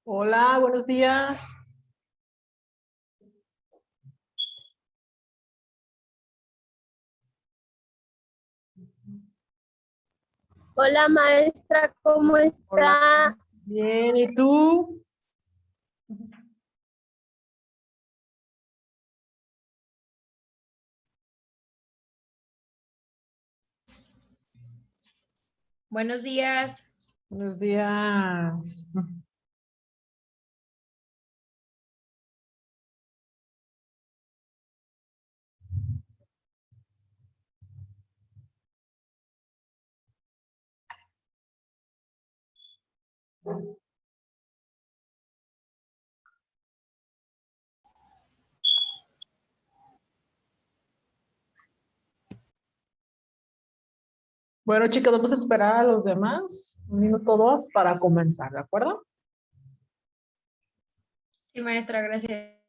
Hola, buenos días. Hola maestra, ¿cómo Hola. está? Bien, ¿y tú? Buenos días. Buenos días. Bueno, chicas, vamos a esperar a los demás, 1 minuto 2 para comenzar, ¿de acuerdo? Sí, maestra, gracias.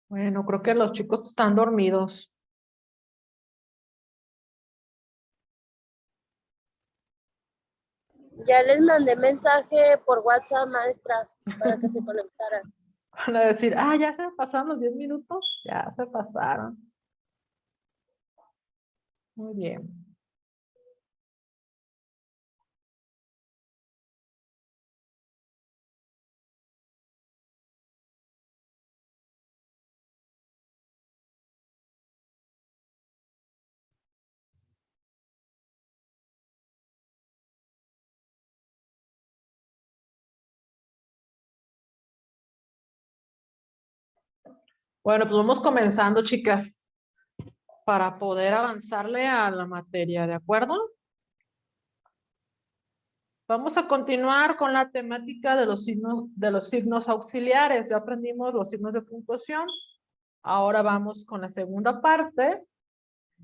Bueno, creo que los chicos están dormidos. Ya les mandé mensaje por WhatsApp, maestra, para que se conectaran. Van a decir, ya se pasaron los 10 minutos. Ya se pasaron. Muy bien. Bueno, pues vamos comenzando, chicas, para poder avanzarle a la materia, ¿de acuerdo? Vamos a continuar con la temática de los signos auxiliares. Ya aprendimos los signos de puntuación. Ahora vamos con la segunda parte,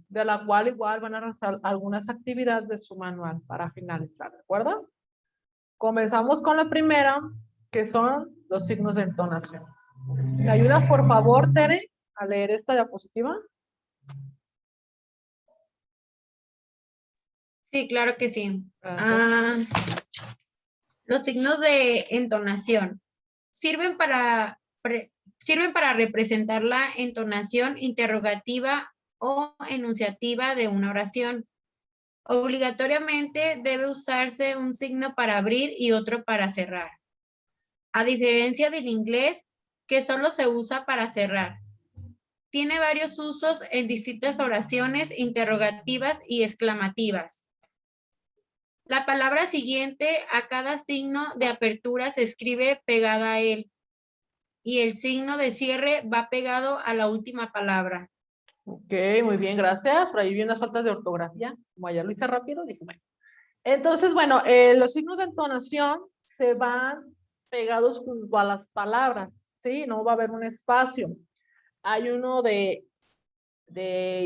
de la cual igual van a realizar algunas actividades de su manual para finalizar, ¿de acuerdo? Comenzamos con la primera, que son los signos de entonación. ¿Me ayudas, por favor, Tere, a leer esta diapositiva? Sí, claro que sí. Gracias. Los signos de entonación sirven sirven para representar la entonación interrogativa o enunciativa de una oración. Obligatoriamente debe usarse un signo para abrir y otro para cerrar. A diferencia del inglés, que solo se usa para cerrar. Tiene varios usos en distintas oraciones interrogativas y exclamativas. La palabra siguiente a cada signo de apertura se escribe pegada a él y el signo de cierre va pegado a la última palabra. Ok, muy bien, gracias. Por ahí vi unas faltas de ortografía. Como ayer lo hice rápido, dije, bueno. Entonces, bueno, los signos de entonación se van pegados junto a las palabras, ¿sí? No va a haber un espacio. Hay uno de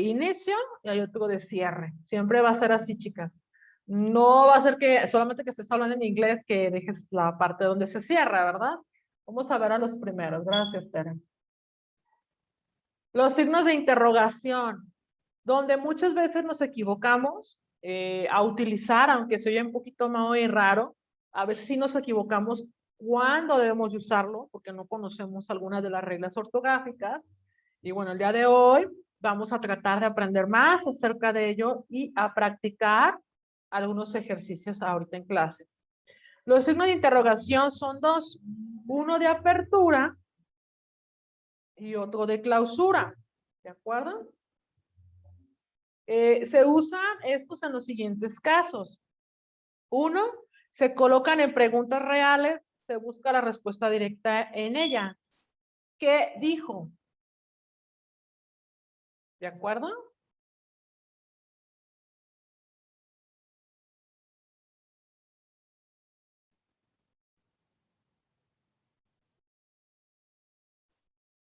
inicio y hay otro de cierre. Siempre va a ser así, chicas. No va a ser que solamente que estés hablando en inglés que dejes la parte donde se cierra, ¿verdad? Vamos a ver a los primeros. Gracias, Tere. Los signos de interrogación, donde muchas veces nos equivocamos a utilizar, aunque se oye un poquito muy raro, a veces sí nos equivocamos cuándo debemos de usarlo, porque no conocemos algunas de las reglas ortográficas. Y bueno, el día de hoy vamos a tratar de aprender más acerca de ello y a practicar algunos ejercicios ahorita en clase. Los signos de interrogación son dos, uno de apertura y otro de clausura. ¿De acuerdo? Se usan estos en los siguientes casos. Uno, se colocan en preguntas reales, se busca la respuesta directa en ella. ¿Qué dijo? ¿De acuerdo?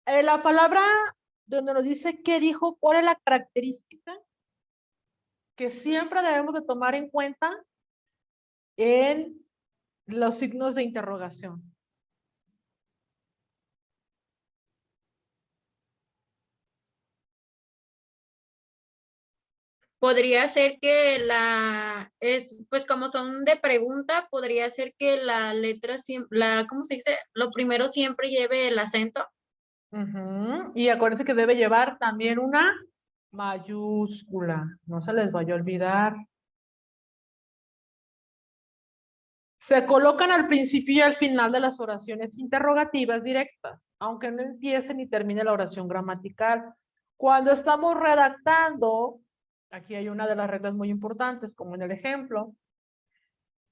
La palabra donde nos dice qué dijo, cuál es la característica que siempre debemos de tomar en cuenta en los signos de interrogación. Podría ser que pues como son de pregunta, podría ser que la letra, ¿cómo se dice? Lo primero siempre lleve el acento. Y acuérdense que debe llevar también una mayúscula. No se les vaya a olvidar. Se colocan al principio y al final de las oraciones interrogativas directas, aunque no empiece ni termine la oración gramatical. Cuando estamos redactando, aquí hay una de las reglas muy importantes, como en el ejemplo.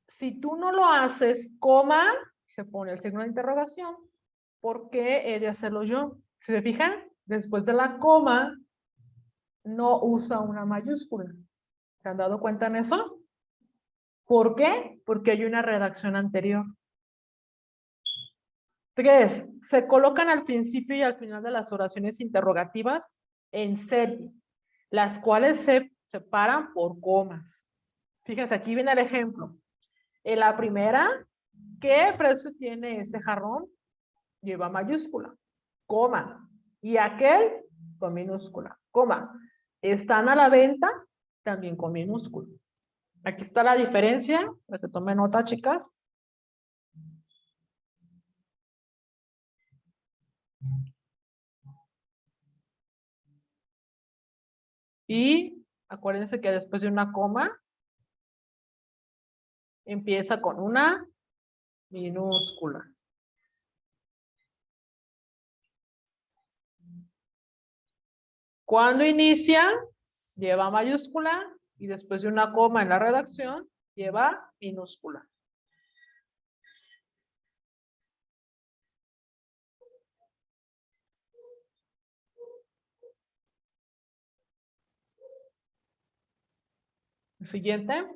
Si tú no lo haces, coma, se pone el signo de interrogación. ¿Por qué he de hacerlo yo? ¿Se fijan? Después de la coma, no usa una mayúscula. ¿Se han dado cuenta en eso? ¿Por qué? Porque hay una redacción anterior. 3. Se colocan al principio y al final de las oraciones interrogativas en serie, las cuales se separan por comas. Fíjense, aquí viene el ejemplo. En la primera, ¿qué precio tiene ese jarrón? Lleva mayúscula, coma. Y aquel con minúscula, coma. ¿Están a la venta? También con minúscula. Aquí está la diferencia, para que tomen nota, chicas. Y acuérdense que después de una coma, empieza con una minúscula. Cuando inicia, lleva mayúscula y después de una coma en la redacción, lleva minúscula. Siguiente.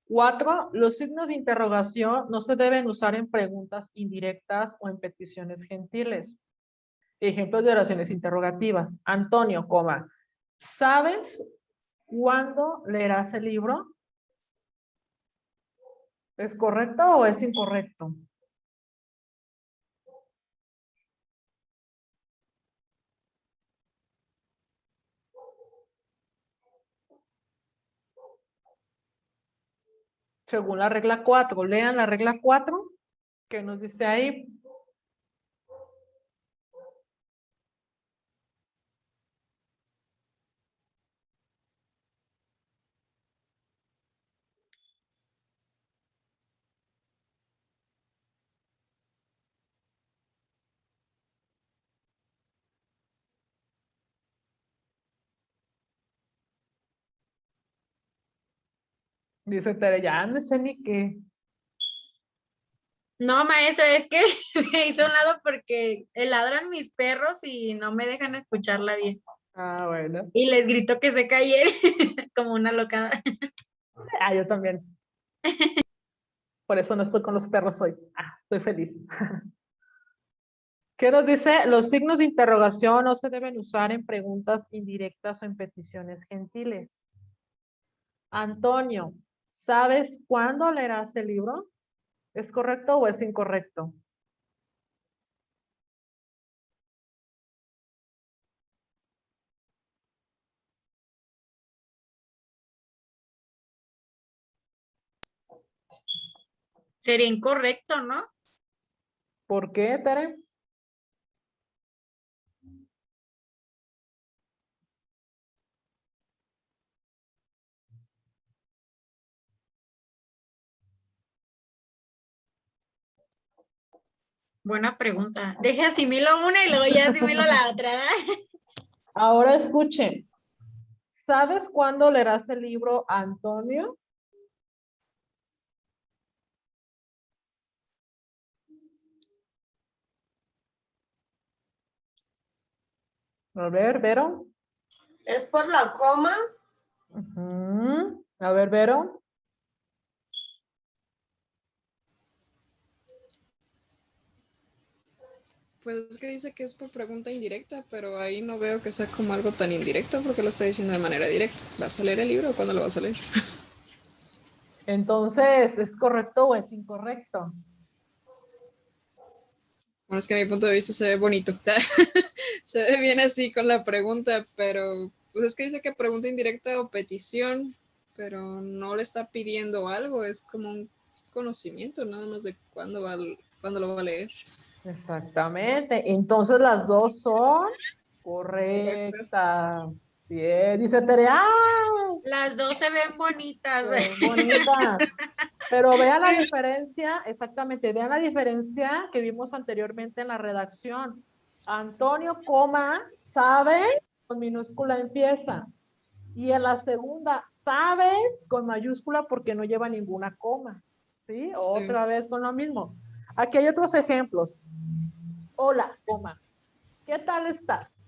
4. Los signos de interrogación no se deben usar en preguntas indirectas o en peticiones gentiles. Ejemplos de oraciones interrogativas. Antonio, coma. ¿Sabes cuándo leerás el libro? ¿Es correcto o es incorrecto? Según la regla 4. Lean la regla 4 que nos dice ahí. Dice Tere, ya no sé ni qué. No, maestra, es que me hice a un lado porque ladran mis perros y no me dejan escucharla bien. Ah, bueno. Y les grito que se callen como una locada. Ah, yo también. Por eso no estoy con los perros hoy. Ah, estoy feliz. ¿Qué nos dice? Los signos de interrogación no se deben usar en preguntas indirectas o en peticiones gentiles. Antonio, ¿sabes cuándo leerás el libro? ¿Es correcto o es incorrecto? Sería incorrecto, ¿no? ¿Por qué, Tere? Buena pregunta. Deje asimilo una y luego ya asimilo la otra. Ahora escuchen. ¿Sabes cuándo leerás el libro Antonio? A ver, Vero. ¿Es por la coma? Ujú. A ver, Vero. Pues es que dice que es por pregunta indirecta, pero ahí no veo que sea como algo tan indirecto porque lo está diciendo de manera directa. ¿Vas a leer el libro o cuándo lo vas a leer? Entonces, ¿es correcto o es incorrecto? Bueno, es que a mi punto de vista se ve bonito. Se ve bien así con la pregunta, pero pues es que dice que pregunta indirecta o petición, pero no le está pidiendo algo, es como un conocimiento nada más de cuándo lo va a leer. Exactamente. Entonces, las dos son correctas. Sí, dice Tere, ¡ah! Las dos se ven bonitas. Se ven bonitas. Pero vean la diferencia, exactamente, vean la diferencia que vimos anteriormente en la redacción. Antonio, coma, sabe, con minúscula empieza. Y en la segunda, sabes, con mayúscula porque no lleva ninguna coma. ¿Sí? Sí. Otra vez con lo mismo. Aquí hay otros ejemplos. Hola, coma. ¿Qué tal estás?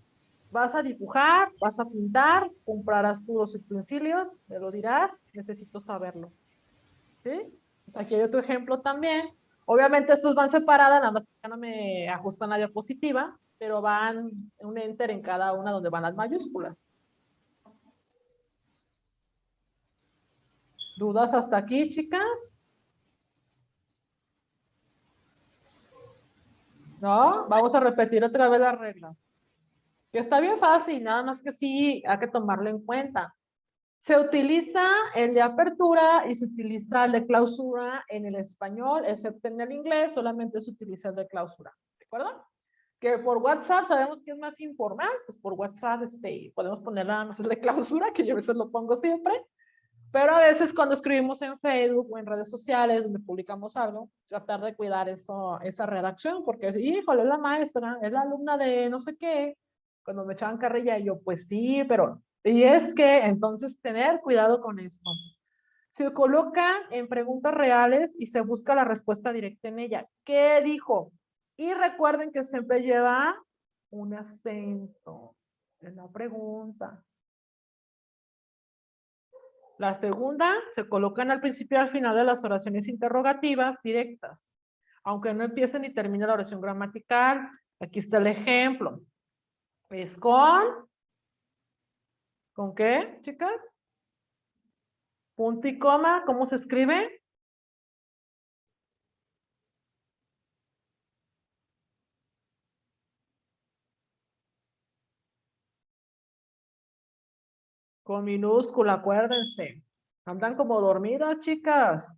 ¿Vas a dibujar? ¿Vas a pintar? ¿Comprarás tú los utensilios? ¿Me lo dirás? Necesito saberlo. ¿Sí? Pues aquí hay otro ejemplo también. Obviamente estos van separadas, nada más que ya no me ajustan la diapositiva, pero van un enter en cada una donde van las mayúsculas. ¿Dudas hasta aquí, chicas? ¿No? Vamos a repetir otra vez las reglas. Que está bien fácil, nada más que sí hay que tomarlo en cuenta. Se utiliza el de apertura y se utiliza el de clausura en el español, excepto en el inglés, solamente se utiliza el de clausura. ¿De acuerdo? Que por WhatsApp sabemos que es más informal, pues por WhatsApp podemos poner nada más el de clausura, que yo a veces lo pongo siempre, pero a veces cuando escribimos en Facebook o en redes sociales donde publicamos algo, tratar de cuidar eso, esa redacción, porque híjole, es la maestra, es la alumna de no sé qué, cuando me echaban carrilla, yo pues sí, pero, y es que entonces tener cuidado con esto. Se coloca en preguntas reales y se busca la respuesta directa en ella. ¿Qué dijo? Y recuerden que siempre lleva un acento en la pregunta. La segunda se colocan al principio y al final de las oraciones interrogativas directas, aunque no empiece ni termine la oración gramatical. Aquí está el ejemplo. Es ¿con qué, chicas? Punto y coma, ¿cómo se escribe? Con minúscula, acuérdense. Andan como dormidas, chicas.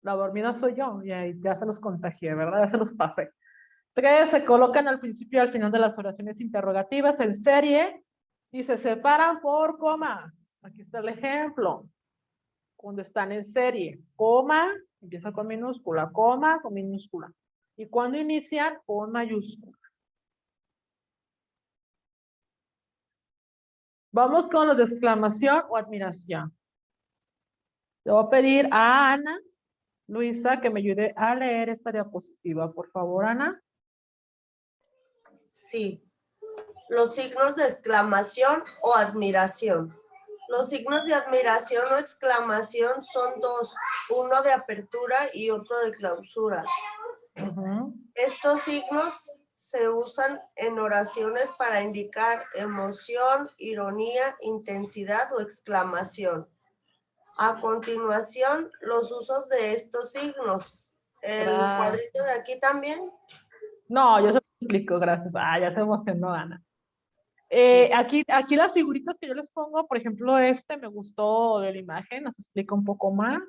La dormida soy yo, y ahí ya se los contagié, ¿verdad? Ya se los pasé. 3, se colocan al principio y al final de las oraciones interrogativas en serie y se separan por comas. Aquí está el ejemplo. Cuando están en serie, coma, empieza con minúscula, coma con minúscula. Y cuando inician, con mayúscula. Vamos con los de exclamación o admiración. Le voy a pedir a Ana, Luisa, que me ayude a leer esta diapositiva. Por favor, Ana. Sí. Los signos de exclamación o admiración. Los signos de admiración o exclamación son dos, uno de apertura y otro de clausura. Estos signos se usan en oraciones para indicar emoción, ironía, intensidad o exclamación. A continuación, los usos de estos signos. ¿El cuadrito de aquí también? No, yo se lo explico, gracias. Ah, ya se emocionó, Ana. Aquí las figuritas que yo les pongo, por ejemplo, me gustó de la imagen, nos explica un poco más.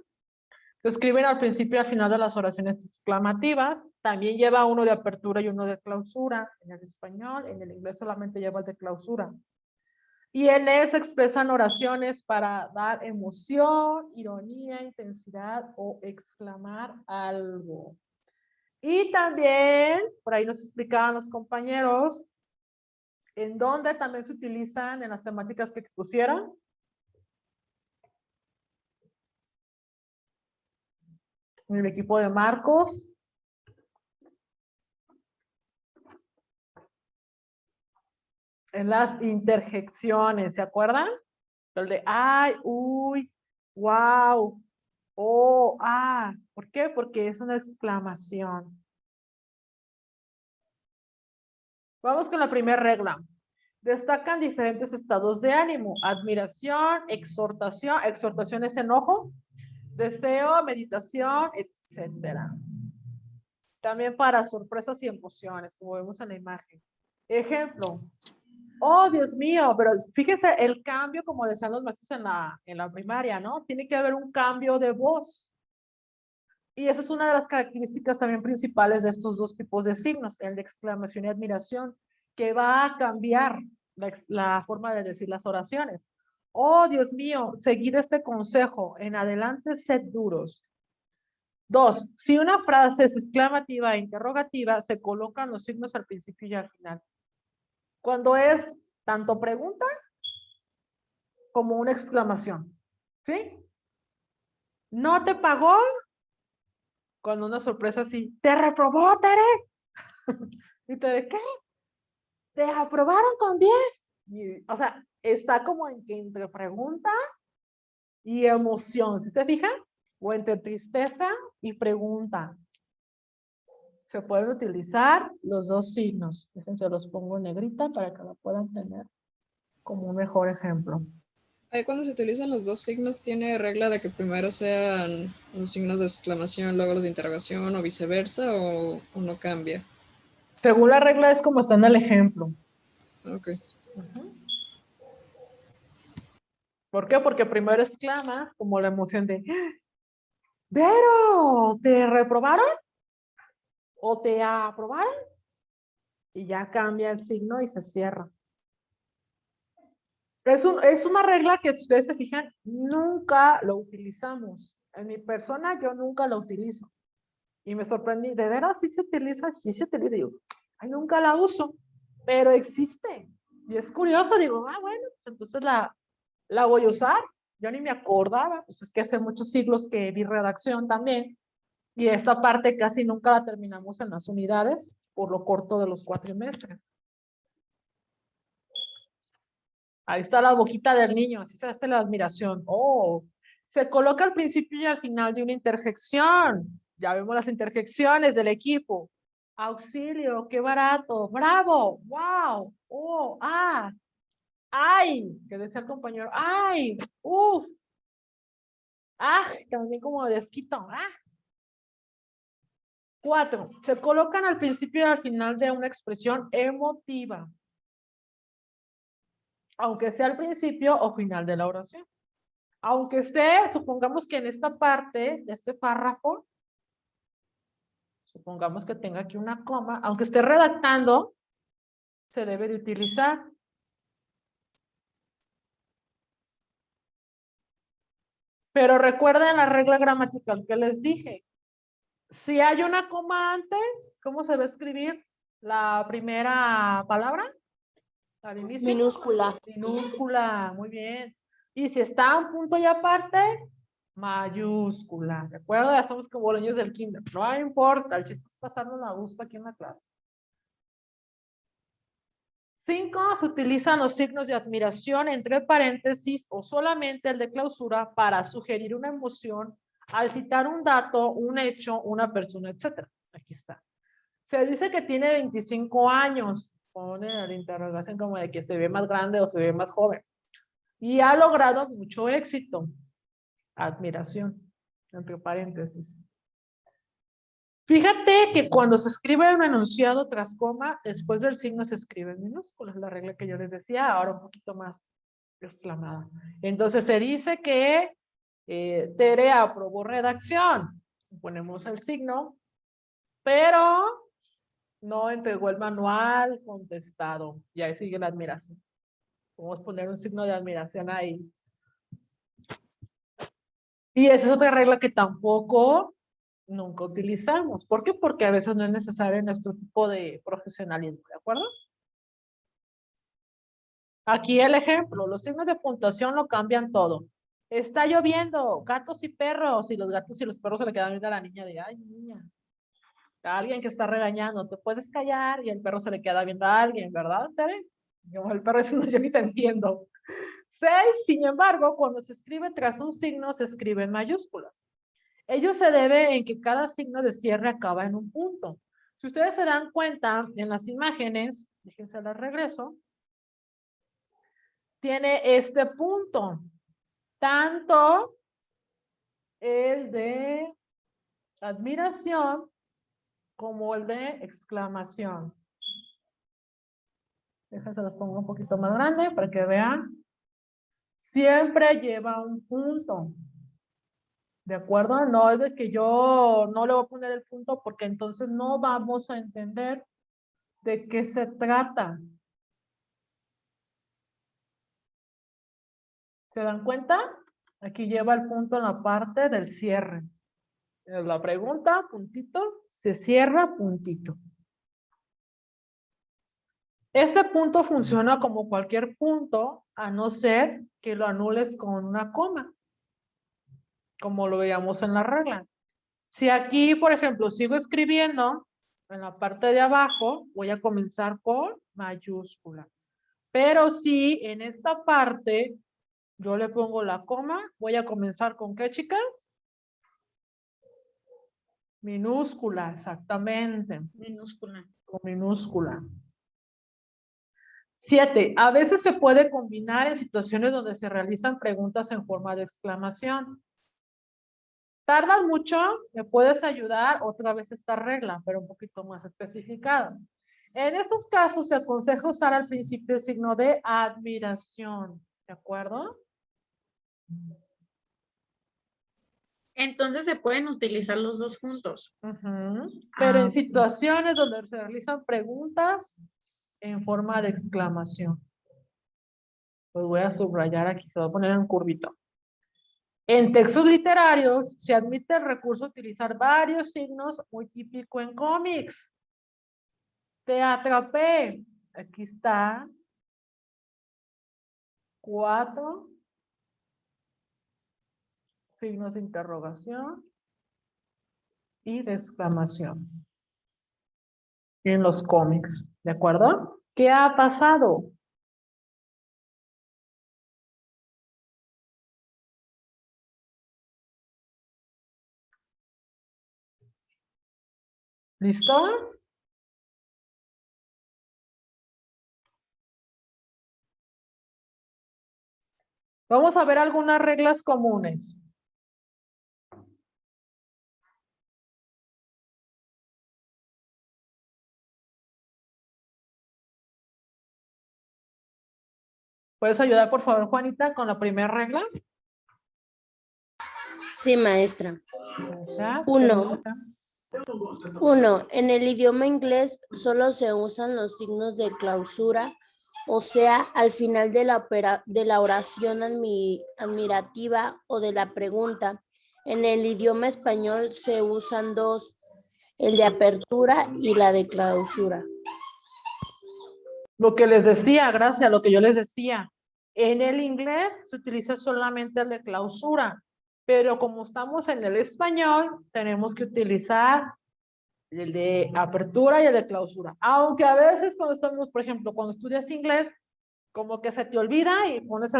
Se escriben al principio y al final de las oraciones exclamativas. También lleva uno de apertura y uno de clausura en el español. En el inglés solamente lleva el de clausura. Y en él se expresan oraciones para dar emoción, ironía, intensidad o exclamar algo. Y también, por ahí nos explicaban los compañeros, en dónde también se utilizan en las temáticas que expusieron. En el equipo de Marcos. En las interjecciones, ¿se acuerdan? El de ay, uy, wow, oh, ah. ¿Por qué? Porque es una exclamación. Vamos con la primera regla. Destacan diferentes estados de ánimo. Admiración, exhortación. Exhortación es enojo, deseo, meditación, etcétera. También para sorpresas y emociones, como vemos en la imagen. Ejemplo. Oh, Dios mío, pero fíjense el cambio, como decían los maestros en la primaria, ¿no? Tiene que haber un cambio de voz. Y esa es una de las características también principales de estos dos tipos de signos, el de exclamación y admiración, que va a cambiar la forma de decir las oraciones. Oh, Dios mío, seguid este consejo, en adelante sed duros. 2. Si una frase es exclamativa e interrogativa, se colocan los signos al principio y al final. Cuando es tanto pregunta como una exclamación, ¿sí? ¿No te pagó? Con una sorpresa así, ¿te reprobó, Tere? ¿Y Tere qué? ¿Te aprobaron con 10? Y, o sea, está como en que entre pregunta y emoción, ¿sí se fijan? O entre tristeza y pregunta. Se pueden utilizar los dos signos. Déjense, los pongo en negrita para que lo puedan tener como un mejor ejemplo. Ahí cuando se utilizan los dos signos, ¿tiene regla de que primero sean los signos de exclamación, luego los de interrogación o viceversa, o no cambia? Según la regla es como está en el ejemplo. Ok. ¿Por qué? Porque primero exclamas como la emoción de ¿Vero? ¿Te reprobaron? ¿O te aprobaron? Y ya cambia el signo y se cierra. Es una regla que, si ustedes se fijan, nunca lo utilizamos. En mi persona yo nunca lo utilizo. Y me sorprendí, ¿de veras sí se utiliza? Sí se utiliza. Y yo, ay, nunca la uso, pero existe. Y es curioso, digo, bueno, pues entonces la voy a usar. Yo ni me acordaba, pues es que hace muchos siglos que vi redacción también. Y esta parte casi nunca la terminamos en las unidades por lo corto de los cuatrimestres. Ahí está la boquita del niño, así se hace la admiración. Oh, se coloca al principio y al final de una interjección. Ya vemos las interjecciones del equipo. Auxilio, qué barato, bravo, wow, oh, ah, ay, que decía el compañero, ay, uff, también como desquito, 4. Se colocan al principio y al final de una expresión emotiva, aunque sea al principio o final de la oración. Aunque esté, supongamos que en esta parte de este párrafo, supongamos que tenga aquí una coma, aunque esté redactando, se debe de utilizar. Pero recuerden la regla gramatical que les dije. Si hay una coma antes, ¿cómo se va a escribir la primera palabra? Al inicio. Minúscula. Minúscula, muy bien. Y si está un punto y aparte, mayúscula. ¿De acuerdo? Ya estamos como los niños del kinder. No importa, el chiste es pasarnos a gusto aquí en la clase. 5. Se utilizan los signos de admiración entre paréntesis o solamente el de clausura para sugerir una emoción al citar un dato, un hecho, una persona, etc. Aquí está. Se dice que tiene 25 años. Pone la interrogación como de que se ve más grande o se ve más joven. Y ha logrado mucho éxito. Admiración, entre paréntesis. Fíjate que cuando se escribe un enunciado tras coma, después del signo se escribe en minúsculas, la regla que yo les decía, ahora un poquito más exclamada. Entonces se dice que Tere aprobó redacción. Ponemos el signo, pero no entregó el manual contestado. Y ahí sigue la admiración. Vamos a poner un signo de admiración ahí. Y esa es otra regla que tampoco nunca utilizamos. ¿Por qué? Porque a veces no es necesario en nuestro tipo de profesionalismo, ¿de acuerdo? Aquí el ejemplo, los signos de puntuación lo cambian todo. Está lloviendo, gatos y perros, y los gatos y los perros se le quedan viendo a la niña de, ay, niña, a alguien que está regañando, te puedes callar, y el perro se le queda viendo a alguien, ¿verdad, Tere? Yo, el perro diciendo, yo ni te entiendo. 6, sin embargo, cuando se escribe tras un signo, se escribe en mayúsculas. Ello se debe en que cada signo de cierre acaba en un punto. Si ustedes se dan cuenta en las imágenes, déjense las regreso, tiene este punto, tanto el de admiración como el de exclamación. Déjense los pongo un poquito más grande para que vean. Siempre lleva un punto. ¿De acuerdo? No es de que yo no le voy a poner el punto porque entonces no vamos a entender de qué se trata. ¿Se dan cuenta? Aquí lleva el punto en la parte del cierre. La pregunta, puntito, se cierra, puntito. Este punto funciona como cualquier punto, a no ser que lo anules con una coma, como lo veíamos en la regla. Si aquí, por ejemplo, sigo escribiendo, en la parte de abajo, voy a comenzar por mayúscula. Pero si en esta parte yo le pongo la coma, voy a comenzar con ¿qué, chicas? Minúscula, exactamente. Minúscula. Con minúscula. 7. A veces se puede combinar en situaciones donde se realizan preguntas en forma de exclamación. ¿Tardas mucho? ¿Me puedes ayudar? Otra vez esta regla, pero un poquito más especificada. En estos casos se aconseja usar al principio el signo de admiración. ¿De acuerdo? Entonces se pueden utilizar los dos juntos. Pero en Ok. situaciones donde se realizan preguntas en forma de exclamación. Pues voy a subrayar aquí, se va a poner en curvito. En textos literarios se admite el recurso de utilizar varios signos, muy típico en cómics. Te atrapé. Aquí está. 4 signos de interrogación y de exclamación en los cómics, ¿de acuerdo? ¿Qué ha pasado? ¿Listo? Vamos a ver algunas reglas comunes. ¿Puedes ayudar, por favor, Juanita, con la primera regla? Sí, maestra. Ya, 1. En el idioma inglés solo se usan los signos de clausura, o sea, al final de la oración admirativa o de la pregunta. En el idioma español se usan dos, el de apertura y la de clausura. Lo que les decía, gracias a lo que yo les decía. En el inglés se utiliza solamente el de clausura, pero como estamos en el español, tenemos que utilizar el de apertura y el de clausura. Aunque a veces cuando estamos, por ejemplo, cuando estudias inglés, como que se te olvida y pones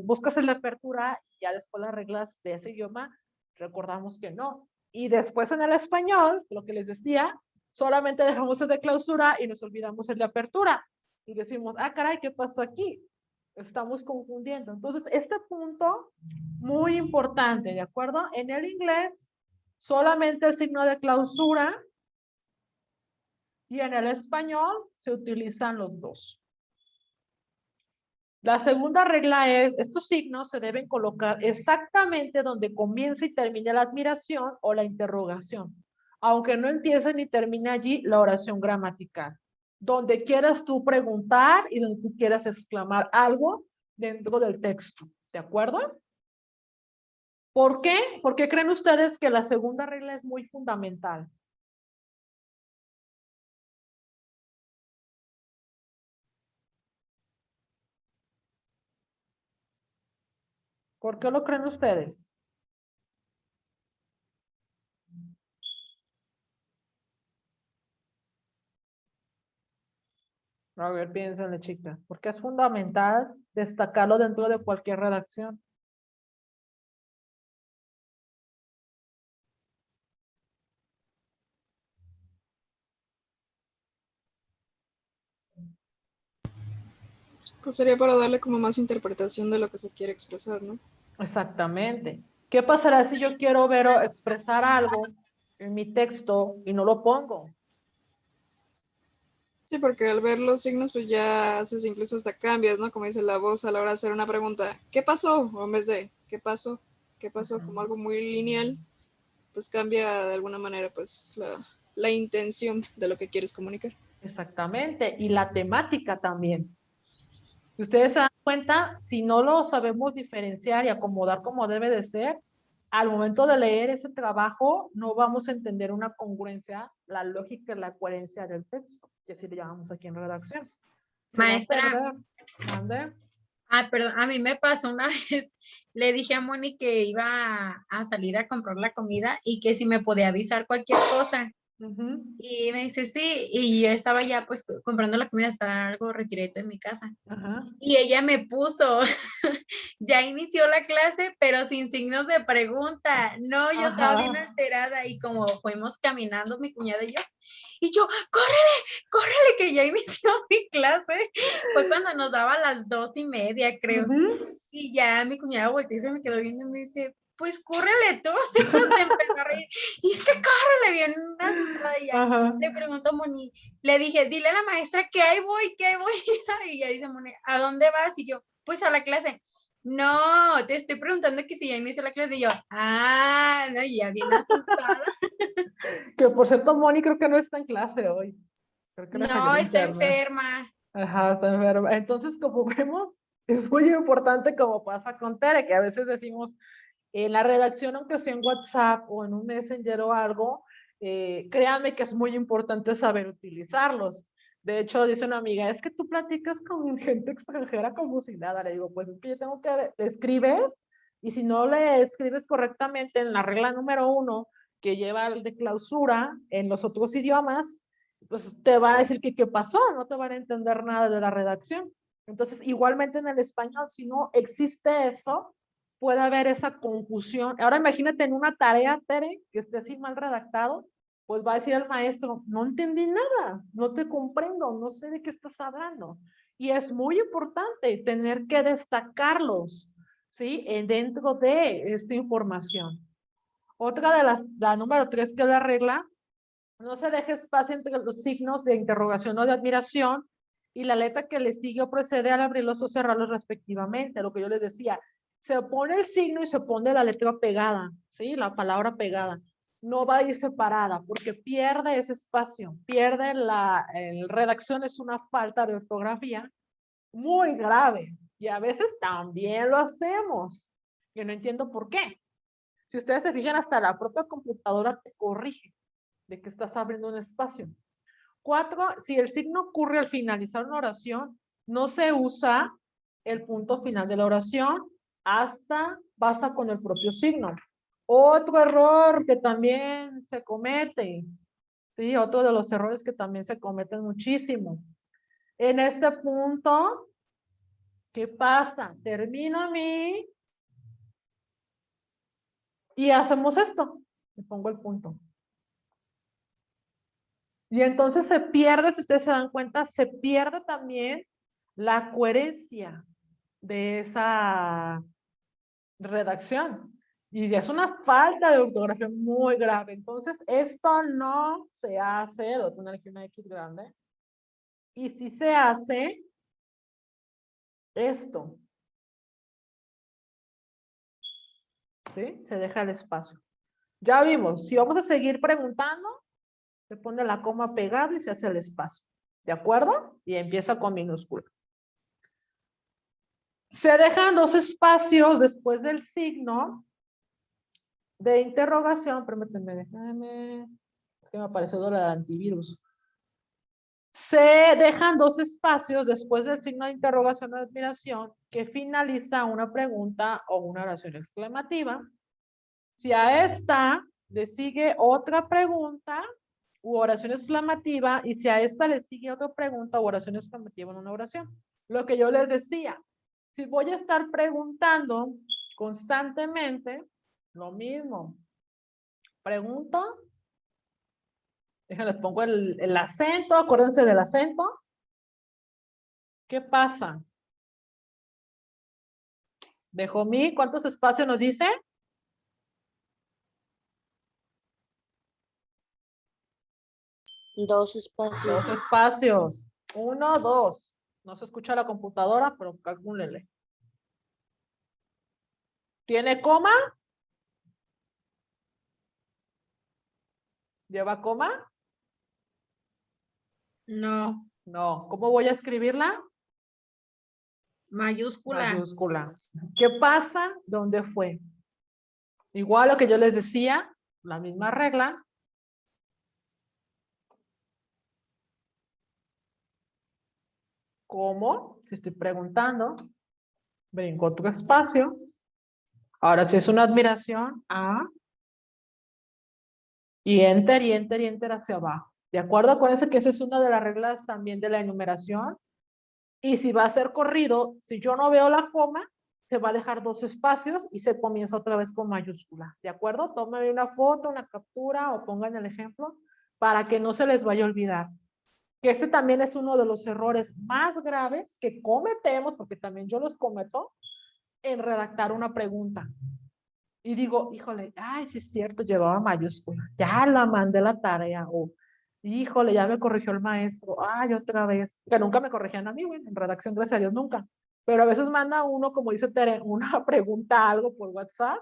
buscas el de apertura y ya después las reglas de ese idioma recordamos que no. Y después en el español, lo que les decía, solamente dejamos el de clausura y nos olvidamos el de apertura. Y decimos, ah, caray, ¿qué pasó aquí? Estamos confundiendo. Entonces, este punto, muy importante, ¿de acuerdo? En el inglés, solamente el signo de clausura y en el español se utilizan los dos. La segunda regla es, estos signos se deben colocar exactamente donde comienza y termina la admiración o la interrogación, aunque no empiece ni termine allí la oración gramatical. Donde quieras tú preguntar y donde tú quieras exclamar algo dentro del texto, ¿de acuerdo? ¿Por qué? ¿Por qué creen ustedes que la segunda regla es muy fundamental? ¿Por qué lo creen ustedes? A ver, piénsenle, chicas, porque es fundamental destacarlo dentro de cualquier redacción. Pues sería para darle como más interpretación de lo que se quiere expresar, ¿no? Exactamente. ¿Qué pasará si yo quiero ver o expresar algo en mi texto y no lo pongo? Sí, porque al ver los signos, pues ya haces incluso hasta cambias, ¿no? Como dice la voz a la hora de hacer una pregunta, ¿qué pasó? O en vez de, ¿qué pasó? ¿Qué pasó? Ujú. Como algo muy lineal, pues cambia de alguna manera, pues, la intención de lo que quieres comunicar. Exactamente. Y la temática también. Si ustedes se dan cuenta, si no lo sabemos diferenciar y acomodar como debe de ser, al momento de leer ese trabajo, no vamos a entender una congruencia, la lógica y la coherencia del texto, que así le llamamos aquí en redacción. Se va a Maestra, perder. ¿Mande? perdón, a mí me pasó una vez, le dije a Moni que iba a salir a comprar la comida y que si me podía avisar cualquier cosa. Ujú. Y me dice, sí, y yo estaba ya pues comprando la comida, estaba algo retirado en mi casa. Ajá. Y ella me puso, ya inició la clase, pero sin signos de pregunta. No, yo estaba bien Ajá. alterada y como fuimos caminando mi cuñada y yo, córrele, córrele, que ya inició mi clase. Fue cuando nos daba las 2:30, creo. Ujú. Y ya mi cuñada volteó y se me quedó viendo y me dice, pues córrele tú. Se empezó a reír. Y es que córrele, bien asustada. Y ya Ajá. le preguntó a Moni, le dije, dile a la maestra que ahí voy, que ahí voy. Y ya dice Moni, ¿a dónde vas? Y yo, pues a la clase. No, te estoy preguntando que si ya inició la clase. Y yo, no, y ya bien asustada. Que por cierto, Moni creo que no está en clase hoy. Creo que le falló No, el está internet. enferma. Ajá, está enferma. Entonces, como vemos, es muy importante como pasa con Tere, que a veces decimos en la redacción, aunque sea en WhatsApp o en un Messenger o algo, créanme que es muy importante saber utilizarlos. De hecho, dice una amiga, es que tú platicas con gente extranjera como si nada. Le digo, pues es que yo tengo que, le escribes y si no le escribes correctamente en la regla número 1 que lleva el de clausura en los otros idiomas, pues te va a decir que qué pasó, no te van a entender nada de la redacción. Entonces, igualmente en el español, si no existe eso, puede haber esa confusión. Ahora imagínate en una tarea, Tere, que esté así mal redactado, pues va a decir el maestro, no entendí nada, no te comprendo, no sé de qué estás hablando. Y es muy importante tener que destacarlos, ¿sí? Dentro de esta información. Otra de la número 3, que es la regla, no se deje espacio entre los signos de interrogación o de admiración y la letra que le sigue o precede al abrirlos o cerrarlos respectivamente. Lo que yo les decía, se pone el signo y se pone la letra pegada, ¿sí? La palabra pegada. No va a ir separada porque pierde ese espacio, pierde la redacción, es una falta de ortografía muy grave y a veces también lo hacemos. Yo no entiendo por qué. Si ustedes se fijan, hasta la propia computadora te corrige de que estás abriendo un espacio. 4, si el signo ocurre al finalizar una oración, no se usa el punto final de la oración, basta con el propio signo. Otro error que también se comete, ¿sí? Otro de los errores que también se cometen muchísimo. En este punto, ¿qué pasa? Termino mi y hacemos esto. Le pongo el punto. Y entonces se pierde, si ustedes se dan cuenta, se pierde también la coherencia de esa redacción. Y es una falta de ortografía muy grave. Entonces, esto no se hace, lo voy a poner aquí una X grande. Y si se hace esto, ¿sí? Se deja el espacio. Ya vimos, si vamos a seguir preguntando, se pone la coma pegada y se hace el espacio. ¿De acuerdo? Y empieza con minúscula. Se dejan 2 espacios después del signo de interrogación, permíteme, déjame, es que me apareció lo del antivirus. Se dejan dos espacios después del signo de interrogación o de admiración que finaliza una pregunta o una oración exclamativa. Si a esta le sigue otra pregunta u oración exclamativa y si a esta le sigue otra pregunta u oración exclamativa en una oración. Lo que yo les decía, si voy a estar preguntando constantemente, lo mismo. Pregunto. Déjenles pongo el acento, acuérdense del acento. ¿Qué pasa? Dejo mi, ¿cuántos espacios nos dice? Dos espacios. Dos espacios. 1, 2. No se escucha la computadora, pero calcúlele. ¿Tiene coma? ¿Lleva coma? No, No. ¿Cómo voy a escribirla? mayúscula. Mayúscula. ¿Qué pasa? ¿Dónde fue? Igual lo que yo les decía, la misma regla. ¿Cómo? Si estoy preguntando, brinco otro espacio. Ahora si es una admiración, A. Y enter, y enter, y enter hacia abajo. ¿De acuerdo? Acuérdense que esa es una de las reglas también de la enumeración. Y si va a ser corrido, si yo no veo la coma, se va a dejar dos espacios y se comienza otra vez con mayúscula. ¿De acuerdo? Tómenme una foto, una captura o pongan el ejemplo para que no se les vaya a olvidar. Que este también es uno de los errores más graves que cometemos, porque también yo los cometo, en redactar una pregunta. Y digo, híjole, ay, sí es cierto, llevaba mayúscula. Ya la mandé la tarea. O, híjole, ya me corrigió el maestro. Ay, otra vez. Que nunca me corregían a mí, güey, en redacción, gracias a Dios, nunca. Pero a veces manda uno, como dice Tere, una pregunta, algo por WhatsApp.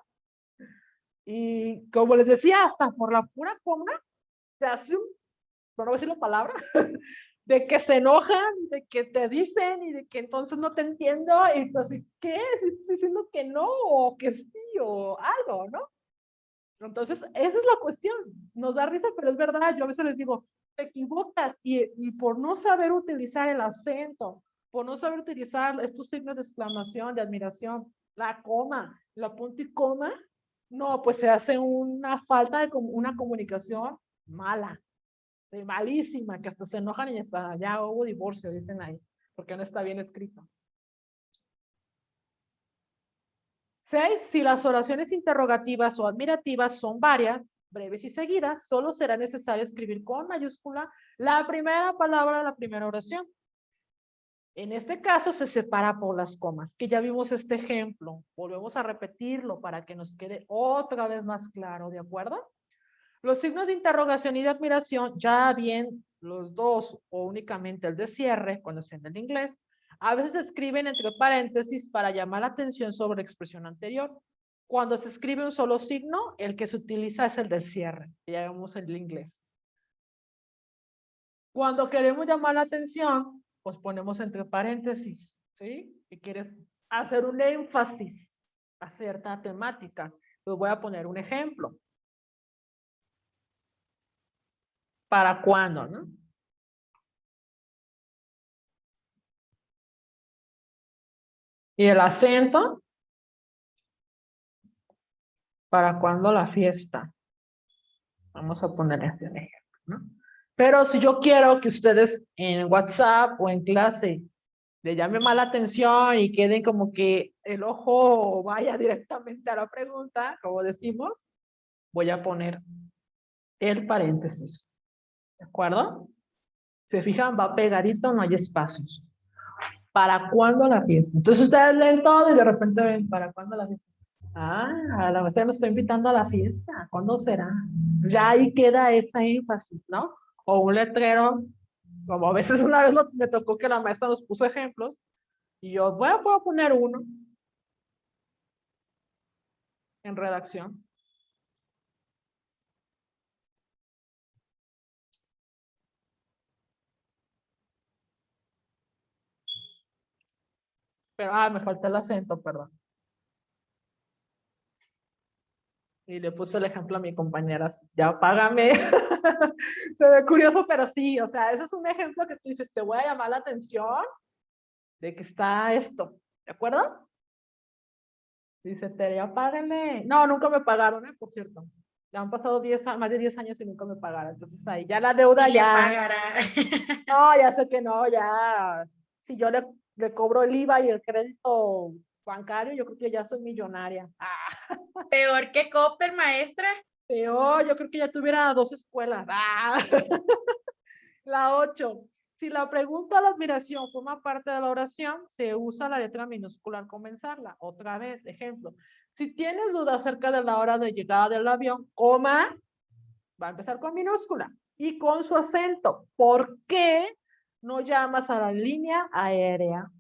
Y como les decía, hasta por la pura coma, se hace un, no voy a decir la palabra, de que se enojan, de que te dicen y de que entonces no te entiendo. Y entonces, ¿qué? Si estoy diciendo que no, o que sí, o algo, ¿no? Entonces, esa es la cuestión. Nos da risa, pero es verdad. Yo a veces les digo, te equivocas y por no saber utilizar el acento, por no saber utilizar estos signos de exclamación, de admiración, la coma, la punto y coma, no, pues se hace una falta de una comunicación mala, malísima, que hasta se enojan y hasta ya hubo divorcio, dicen ahí, porque no está bien escrito. 6. Si las oraciones interrogativas o admirativas son varias, breves y seguidas, solo será necesario escribir con mayúscula la primera palabra de la primera oración. En este caso se separa por las comas, que ya vimos este ejemplo. Volvemos a repetirlo para que nos quede otra vez más claro, ¿de acuerdo? Los signos de interrogación y de admiración, ya bien los dos o únicamente el de cierre, cuando sea en el inglés, a veces se escriben entre paréntesis para llamar la atención sobre la expresión anterior. Cuando se escribe un solo signo, el que se utiliza es el del cierre, que ya vemos en el inglés. Cuando queremos llamar la atención, pues ponemos entre paréntesis, ¿sí? Si quieres hacer un énfasis a cierta temática, pues voy a poner un ejemplo. ¿Para cuándo, no? Y el acento, ¿para cuándo la fiesta? Vamos a ponerle así un ejemplo, ¿no? Pero si yo quiero que ustedes en WhatsApp o en clase le llamen más la atención y queden como que el ojo vaya directamente a la pregunta, como decimos, voy a poner el paréntesis. ¿De acuerdo? Se fijan, va pegadito, no hay espacios. ¿Para cuándo la fiesta? Entonces ustedes leen todo y de repente ven, ¿para cuándo la fiesta? Ah, la maestra nos está invitando a la fiesta. ¿Cuándo será? Ya ahí queda ese énfasis, ¿no? O un letrero, como a veces una vez me tocó que la maestra nos puso ejemplos y yo, bueno, puedo poner uno en redacción. Pero, me falta el acento, perdón. Y le puse el ejemplo a mi compañera, ya págame. Se ve curioso, pero sí, o sea, ese es un ejemplo que tú dices, te voy a llamar la atención de que está esto, ¿de acuerdo? Dice, te ya págame. No, nunca me pagaron, por cierto. Ya han pasado más de 10 años y nunca me pagaron. Entonces ahí ya la deuda Sí le ya. pagará. No, ya sé que no, ya. Si yo le cobro el IVA y el crédito bancario, yo creo que ya soy millonaria. Peor que Copper, maestra. Peor, yo creo que ya tuviera 2 escuelas. La 8. Si la pregunta o la admiración forma parte de la oración, se usa la letra minúscula al comenzarla. Otra vez, ejemplo. Si tienes duda acerca de la hora de llegada del avión, coma, va a empezar con minúscula y con su acento. ¿Por qué no llamas a la línea aérea?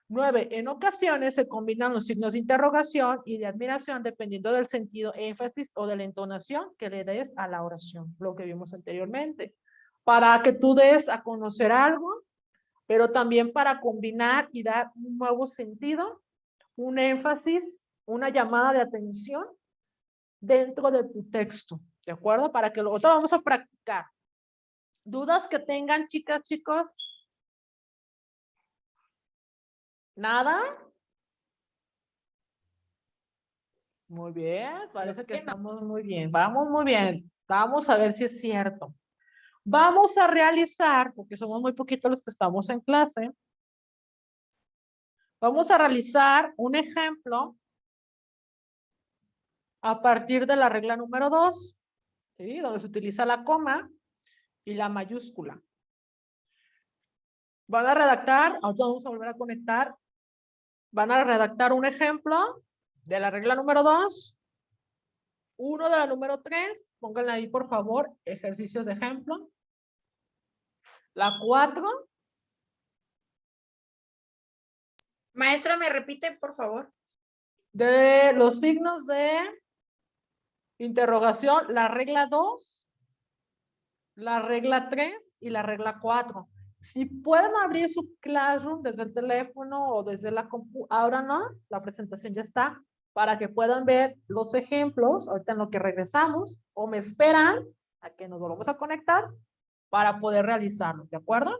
9. En ocasiones se combinan los signos de interrogación y de admiración dependiendo del sentido, énfasis o de la entonación que le des a la oración, lo que vimos anteriormente. Para que tú des a conocer algo, pero también para combinar y dar un nuevo sentido, un énfasis, una llamada de atención dentro de tu texto, ¿de acuerdo? Para que luego vamos a practicar. ¿Dudas que tengan, chicas, chicos? ¿Nada? Muy bien, parece que estamos muy bien. Vamos muy bien. Vamos a ver si es cierto. Vamos a realizar, porque somos muy poquitos los que estamos en clase, vamos a realizar un ejemplo a partir de la regla número 2, ¿sí? Donde se utiliza la coma y la mayúscula. Van a redactar, ahorita vamos a volver a conectar, van a redactar un ejemplo de la regla número 2, uno de la número 3, pónganle ahí por favor, ejercicios de ejemplo. La 4. Maestra, ¿me repite, por favor? De los signos de interrogación, la regla 2, la regla 3 y la regla 4. Si pueden abrir su Classroom desde el teléfono o desde la computadora, ahora no, la presentación ya está, para que puedan ver los ejemplos, ahorita en lo que regresamos, o me esperan a que nos volvamos a conectar para poder realizarlos, ¿de acuerdo?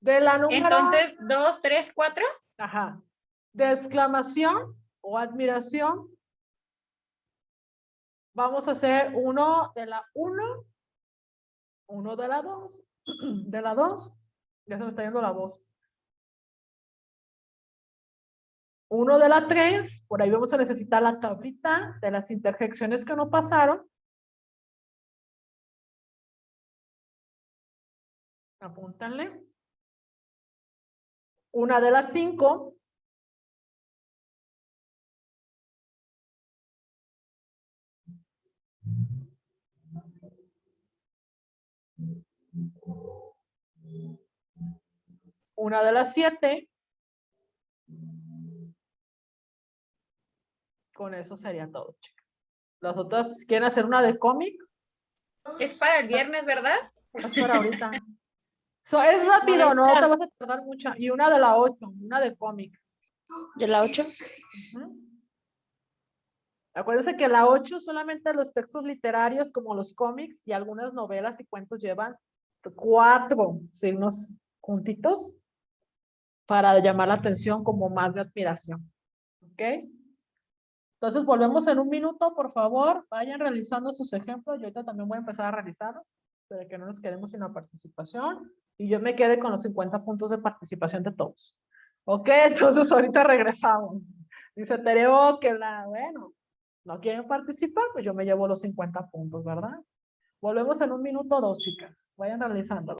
De la número... Entonces, 2, 3, 4. Ajá. De exclamación o admiración, vamos a hacer uno de la 1, uno de la 2, de la 2, ya se me está yendo la voz. Uno de la 3, por ahí vamos a necesitar la tablita de las interjecciones que no pasaron. Apúntanle. Una de las 5. Una de las 7. Con eso sería todo, chicas. Las otras, ¿quieren hacer una de cómic? Es para el viernes, ¿verdad? Es para ahorita. Es rápido, no te vas a tardar mucho. Y una de la 8, una de cómic. ¿De la 8? Acuérdense que la 8 solamente los textos literarios como los cómics y algunas novelas y cuentos llevan 4 signos juntitos para llamar la atención como más de admiración. ¿Ok? Entonces volvemos en un minuto, por favor. Vayan realizando sus ejemplos. Yo ahorita también voy a empezar a realizarlos para que no nos quedemos sin la participación y yo me quede con los 50 puntos de participación de todos. ¿Ok? Entonces ahorita regresamos. Dice Tereo que bueno, no quieren participar, pues yo me llevo los 50 puntos, ¿verdad? Volvemos en un minuto o 2, chicas. Vayan realizándolo.